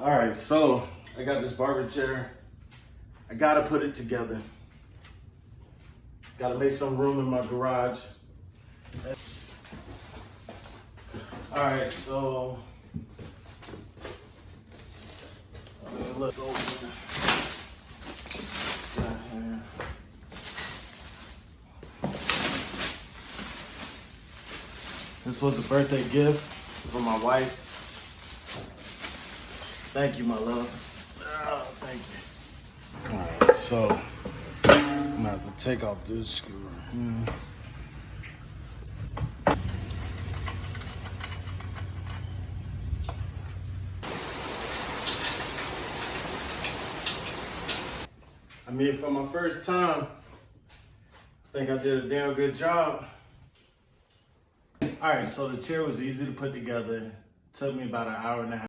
All right, so I got this barber chair. I gotta put it together. Gotta make some room in my garage. All right, so let's open it. This was a birthday gift from my wife. Thank you, my love. Oh, thank you. All right, so I'm gonna have to take off this screw. I mean, for my first time, I think I did a damn good job. All right, so the chair was easy to put together. It took me about an hour and a half.